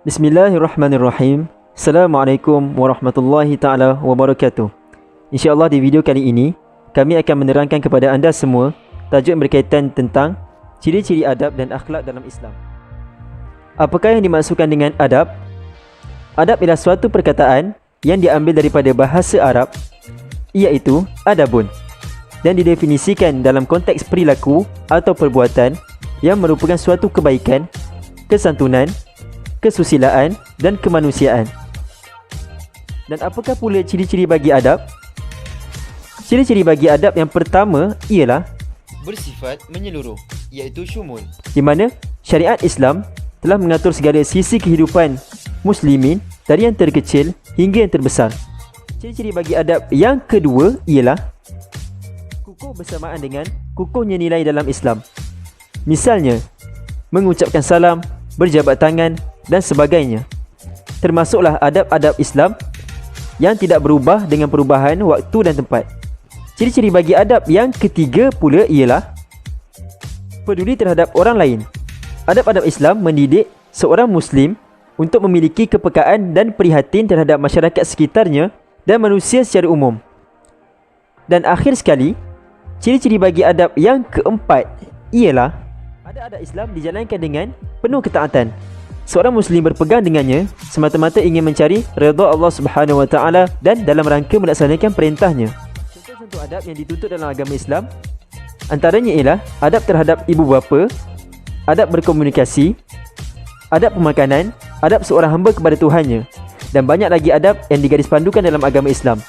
Bismillahirrahmanirrahim. Assalamualaikum warahmatullahi ta'ala wabarakatuh. InsyaAllah di video kali ini kami akan menerangkan kepada anda semua tajuk yang berkaitan tentang ciri-ciri adab dan akhlak dalam Islam. Apakah yang dimaksudkan dengan adab? Adab ialah suatu perkataan yang diambil daripada bahasa Arab, iaitu adabun, dan didefinisikan dalam konteks perilaku atau perbuatan yang merupakan suatu kebaikan, kesantunan, kesusilaan dan kemanusiaan. Dan apakah pula ciri-ciri bagi adab? Ciri-ciri bagi adab yang pertama ialah bersifat menyeluruh, iaitu syumul, di mana syariat Islam telah mengatur segala sisi kehidupan muslimin dari yang terkecil hingga yang terbesar. Ciri-ciri bagi adab yang kedua ialah kukuh bersamaan dengan kukuhnya nilai dalam Islam. Misalnya, mengucapkan salam, berjabat tangan dan sebagainya. Termasuklah adab-adab Islam yang tidak berubah dengan perubahan waktu dan tempat. Ciri-ciri bagi adab yang ketiga pula ialah peduli terhadap orang lain. Adab-adab Islam mendidik seorang Muslim untuk memiliki kepekaan dan prihatin terhadap masyarakat sekitarnya dan manusia secara umum. Dan akhir sekali, ciri-ciri bagi adab yang keempat ialah adab-adab Islam dijalankan dengan penuh ketaatan. Seorang Muslim berpegang dengannya semata-mata ingin mencari redha Allah Subhanahu Wa Taala dan dalam rangka melaksanakan perintahnya. Contoh-contoh adab yang dituntut dalam agama Islam antaranya ialah adab terhadap ibu bapa, adab berkomunikasi, adab pemakanan, adab seorang hamba kepada Tuhannya, dan banyak lagi adab yang digarispandukan dalam agama Islam.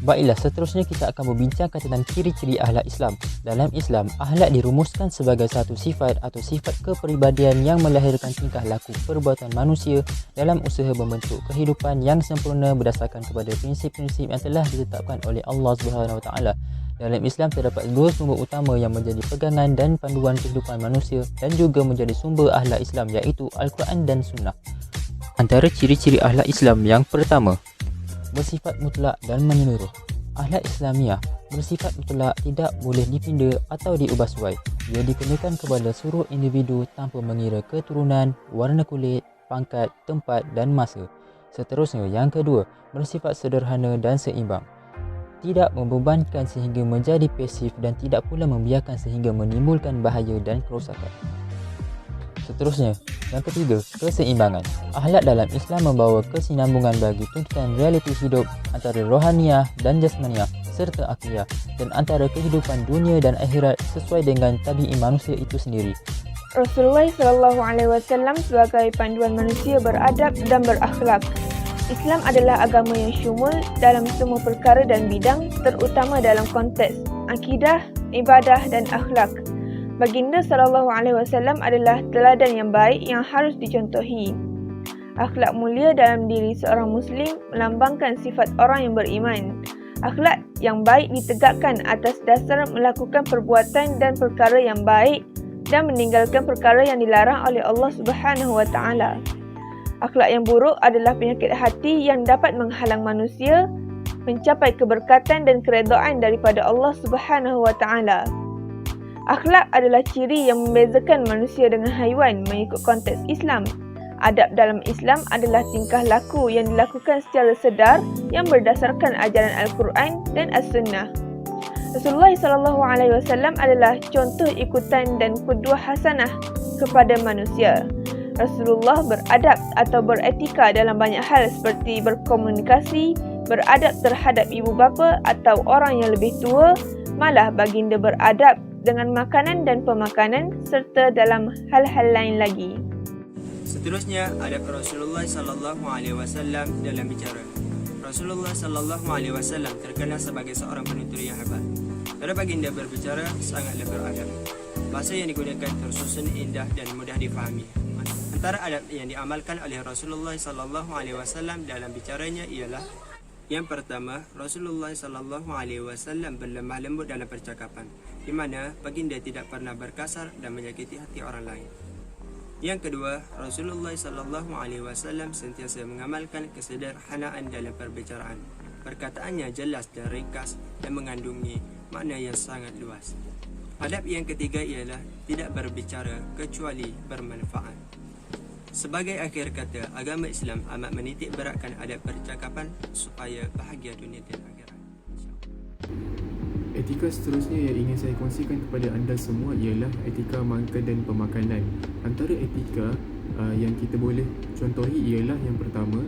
Baiklah, seterusnya kita akan membincangkan tentang ciri-ciri akhlak Islam. Dalam Islam, akhlak dirumuskan sebagai satu sifat atau sifat kepribadian yang melahirkan tingkah laku perbuatan manusia dalam usaha membentuk kehidupan yang sempurna berdasarkan kepada prinsip-prinsip yang telah ditetapkan oleh Allah Subhanahu Wa Taala. Dalam Islam terdapat dua sumber utama yang menjadi pegangan dan panduan kehidupan manusia dan juga menjadi sumber akhlak Islam, iaitu Al-Quran dan Sunnah. Antara ciri-ciri akhlak Islam yang pertama, bersifat mutlak dan menyeluruh. Akhlak Islamiah bersifat mutlak, tidak boleh dipinda atau diubah suai. Ia dikenakan kepada seluruh individu tanpa mengira keturunan, warna kulit, pangkat, tempat dan masa. Seterusnya, yang kedua, bersifat sederhana dan seimbang. Tidak membebankan sehingga menjadi pasif dan tidak pula membiarkan sehingga menimbulkan bahaya dan kerosakan. Seterusnya, yang ketiga, keseimbangan. Akhlak dalam Islam membawa kesinambungan bagi tuntutan realiti hidup antara rohaniah dan jasmaniah serta akliyah dan antara kehidupan dunia dan akhirat sesuai dengan tabi'i manusia itu sendiri. Rasulullah SAW sebagai panduan manusia beradab dan berakhlak. Islam adalah agama yang syumul dalam semua perkara dan bidang, terutama dalam konteks akidah, ibadah dan akhlak. Baginda SAW adalah teladan yang baik yang harus dicontohi. Akhlak mulia dalam diri seorang Muslim melambangkan sifat orang yang beriman. Akhlak yang baik ditegakkan atas dasar melakukan perbuatan dan perkara yang baik dan meninggalkan perkara yang dilarang oleh Allah Subhanahu Wa Taala. Akhlak yang buruk adalah penyakit hati yang dapat menghalang manusia mencapai keberkatan dan keredaan daripada Allah Subhanahu Wa Taala. Akhlak adalah ciri yang membezakan manusia dengan haiwan mengikut konteks Islam. Adab dalam Islam adalah tingkah laku yang dilakukan secara sedar yang berdasarkan ajaran Al-Quran dan As-Sunnah. Rasulullah SAW adalah contoh ikutan dan qudwah hasanah kepada manusia. Rasulullah beradab atau beretika dalam banyak hal seperti berkomunikasi, beradab terhadap ibu bapa atau orang yang lebih tua, malah baginda beradab dengan makanan dan pemakanan serta dalam hal-hal lain lagi. Seterusnya, adab Rasulullah SAW dalam bicara. Rasulullah SAW terkenal sebagai seorang penutur yang hebat. Cara baginda berbicara sangatlah beradab. Bahasa yang digunakan tersusun, indah dan mudah difahami. Antara adab yang diamalkan oleh Rasulullah SAW dalam bicaranya ialah: yang pertama, Rasulullah SAW berlemah lembut dalam percakapan, di mana baginda tidak pernah berkasar dan menyakiti hati orang lain. Yang kedua, Rasulullah SAW sentiasa mengamalkan kesederhanaan dalam perbicaraan. Perkataannya jelas dan ringkas dan mengandungi makna yang sangat luas. Adab yang ketiga ialah tidak berbicara kecuali bermanfaat. Sebagai akhir kata, agama Islam amat menitik beratkan adab percakapan supaya bahagia dunia dan akhirat. Etika seterusnya yang ingin saya kongsikan kepada anda semua ialah etika makan dan pemakanan. Antara etika yang kita boleh contohi ialah yang pertama,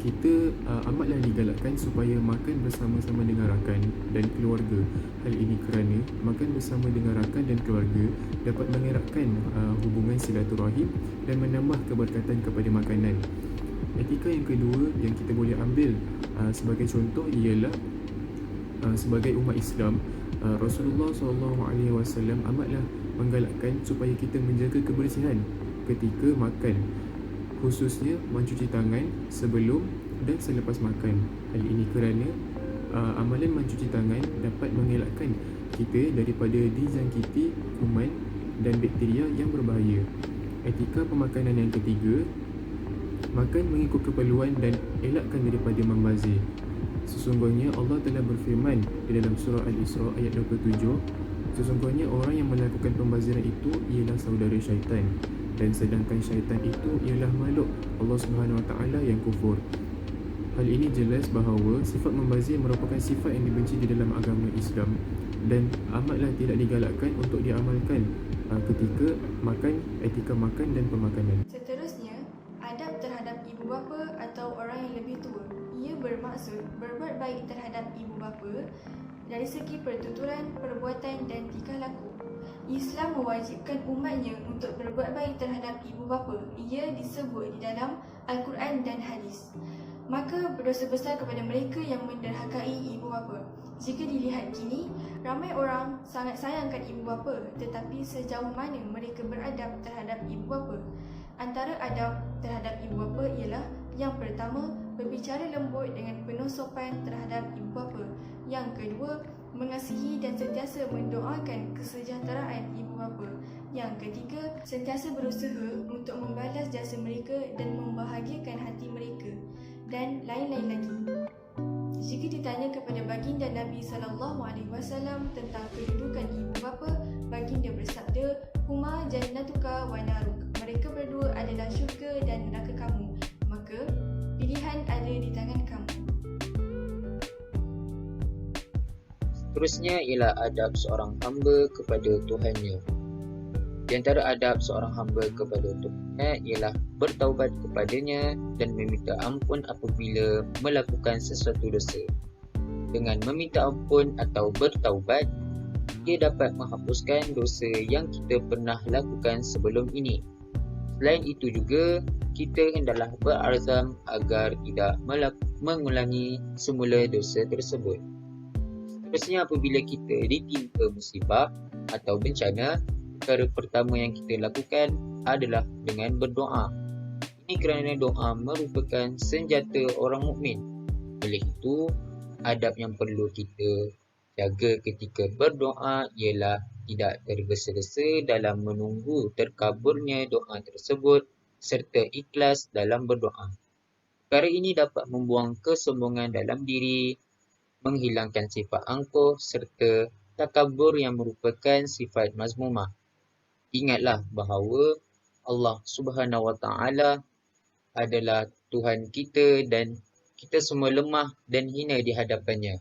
kita amatlah digalakkan supaya makan bersama-sama dengan rakan dan keluarga. Hal ini kerana makan bersama dengan rakan dan keluarga dapat mengeratkan hubungan silaturahim dan menambah keberkatan kepada makanan. Etika yang kedua yang kita boleh ambil sebagai contoh ialah sebagai umat Islam, Rasulullah SAW amatlah menggalakkan supaya kita menjaga kebersihan ketika makan, khususnya mencuci tangan sebelum dan selepas makan. Hal ini kerana amalan mencuci tangan dapat mengelakkan kita daripada dijangkiti kuman dan bakteria yang berbahaya. Etika pemakanan yang ketiga, makan mengikut keperluan dan elakkan daripada membazir. Sesungguhnya Allah telah berfirman di dalam surah Al-Isra ayat 27, sesungguhnya orang yang melakukan pembaziran itu ialah saudara syaitan, dan sedangkan syaitan itu ialah makhluk Allah Subhanahu Wa Taala yang kufur. Hal ini jelas bahawa sifat membazir merupakan sifat yang dibenci di dalam agama Islam dan amatlah tidak digalakkan untuk diamalkan ketika makan, etika makan dan pemakanan. Seterusnya, adab terhadap ibu bapa atau orang yang lebih tua. Ia bermaksud berbuat baik terhadap ibu bapa dari segi pertuturan, perbuatan dan tingkah laku. Islam mewajibkan umatnya untuk berbuat baik terhadap ibu bapa. Ia disebut di dalam Al-Quran dan hadis. Maka berdosa besar kepada mereka yang menderhakai ibu bapa. Jika dilihat kini, ramai orang sangat sayangkan ibu bapa, tetapi sejauh mana mereka beradab terhadap ibu bapa? Antara adab terhadap ibu bapa ialah yang pertama, berbicara lembut dengan penuh sopan terhadap ibu bapa. Yang kedua, mengasihi dan sentiasa mendoakan kesejahteraan ibu bapa. Yang ketiga, sentiasa berusaha untuk membalas jasa mereka dan membahagiakan hati mereka, dan lain-lain lagi. Jika ditanya kepada baginda Nabi SAW tentang kedudukan ibu bapa, baginda bersabda, "Huma jannatuka wa naruk." Mereka berdua adalah syurga dan neraka kamu. Maka, pilihan ada di tangan kamu. Seterusnya ialah adab seorang hamba kepada Tuhannya. Di antara adab seorang hamba kepada Tuhannya ialah bertaubat kepadanya dan meminta ampun apabila melakukan sesuatu dosa. Dengan meminta ampun atau bertaubat, ia dapat menghapuskan dosa yang kita pernah lakukan sebelum ini. Selain itu juga, kita hendaklah berazam agar tidak mengulangi semula dosa tersebut. Seterusnya, apabila kita ditimpa musibah atau bencana, perkara pertama yang kita lakukan adalah dengan berdoa. Ini kerana doa merupakan senjata orang mukmin. Oleh itu, adab yang perlu kita jaga ketika berdoa ialah tidak tergesa-gesa dalam menunggu terkaburnya doa tersebut serta ikhlas dalam berdoa. Perkara ini dapat membuang kesombongan dalam diri, menghilangkan sifat angkuh serta takabur yang merupakan sifat mazmumah. Ingatlah bahawa Allah Subhanahu Wa Taala adalah Tuhan kita dan kita semua lemah dan hina di hadapannya.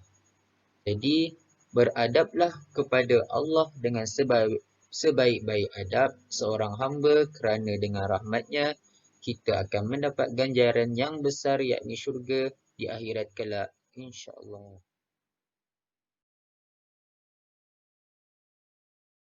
Jadi, beradablah kepada Allah dengan sebaik-baik adab seorang hamba kerana dengan rahmatnya kita akan mendapat ganjaran yang besar yakni syurga di akhirat kelak, insya-Allah.